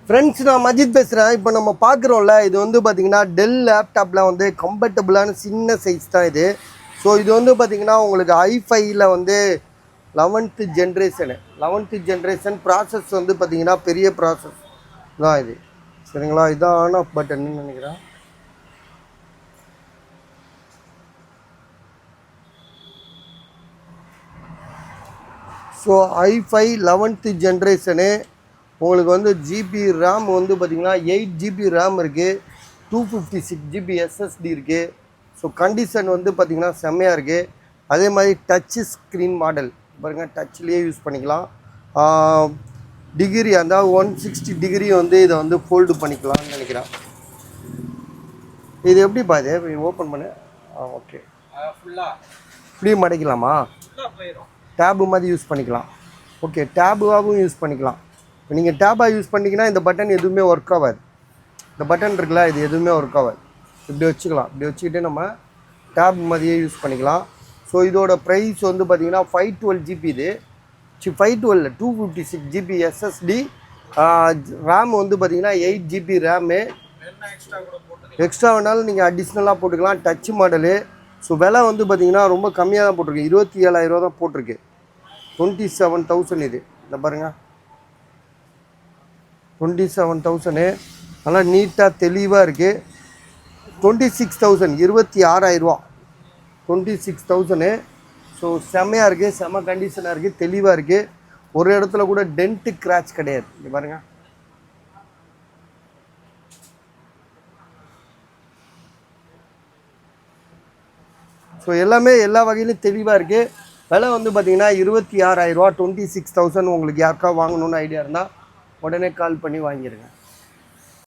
Friends, நான் மஜித் பேசுகிறேன். இப்போ நம்ம பார்க்குறோம்ல, இது வந்து பார்த்திங்கன்னா டெல் லேப்டாப்பில் வந்து கம்பேட்டபிளான சின்ன சைஸ் தான் இது. ஸோ இது வந்து பார்த்திங்கன்னா உங்களுக்கு i5யில் வந்து 11th ஜென்ரேஷன் ப்ராசஸ் வந்து பார்த்திங்கன்னா பெரிய ப்ராசஸ் தான் இது. சரிங்களா, இதான் ஆன் ஆஃப் பட்டன் நினைக்கிறேன். So i5 11th generation. உங்களுக்கு வந்து ஜிபி ரேம் வந்து பார்த்திங்கன்னா 8 GB ரேம் இருக்குது, 256 GB SSD இருக்குது. ஸோ கண்டிஷன் வந்து பார்த்திங்கன்னா செம்மையாக இருக்குது. அதே மாதிரி டச்சு ஸ்க்ரீன் மாடல் பாருங்கள், டச்லேயே யூஸ் பண்ணிக்கலாம். டிகிரி அந்த 160 டிகிரி வந்து இதை வந்து ஃபோல்டு பண்ணிக்கலாம்னு நினைக்கிறேன். இது எப்படி பாது ஓப்பன் பண்ணு? ஓகே, இப்படி மடைக்கலாமா? டேபு மாதிரி யூஸ் பண்ணிக்கலாம். ஓகே, டேபுவாகவும் யூஸ் பண்ணிக்கலாம். இப்போ நீங்கள் டேபாக யூஸ் பண்ணிங்கன்னா இந்த பட்டன் எதுவுமே ஒர்க் ஆகாது. இந்த பட்டன் இருக்குல்ல, இது எதுவுமே ஒர்க் ஆகாது. இப்படி வச்சுக்கலாம். இப்படி வச்சுக்கிட்டு நம்ம டேப் மாதிரியே யூஸ் பண்ணிக்கலாம். ஸோ இதோட ப்ரைஸ் வந்து பார்த்திங்கன்னா 512 GB இது. 512 256 GB SSD. ரேம் வந்து பார்த்திங்கன்னா 8 GB ரேமு. எக்ஸ்ட்ரா வேணாலும் நீங்கள் அடிஷ்னலாக போட்டுக்கலாம். Touch model. ஸோ விலை வந்து பார்த்திங்கன்னா ரொம்ப கம்மியாக தான் போட்டிருக்கு. 27,000 தான் போட்டிருக்கு. 27,000 இது. இந்த பாருங்கள், 27,000. நல்லா நீட்டாக தெளிவாக இருக்குது. 26,000 26,000 26,000. ஸோ செம்மையாக இருக்குது, செம்ம கண்டிஷனாக இருக்குது, தெளிவாக இருக்குது. ஒரு இடத்துல கூட டென்ட்டு கிராச் கிடையாது. இங்கே பாருங்கள். ஸோ எல்லாமே எல்லா வகையிலும் தெளிவாக இருக்குது. விலை வந்து பார்த்திங்கன்னா 26,000 26,000. உங்களுக்கு யாருக்கா வாங்கணுன்னு ஐடியா இருந்தால் உடனே கால் பண்ணி வாங்கிடுங்க.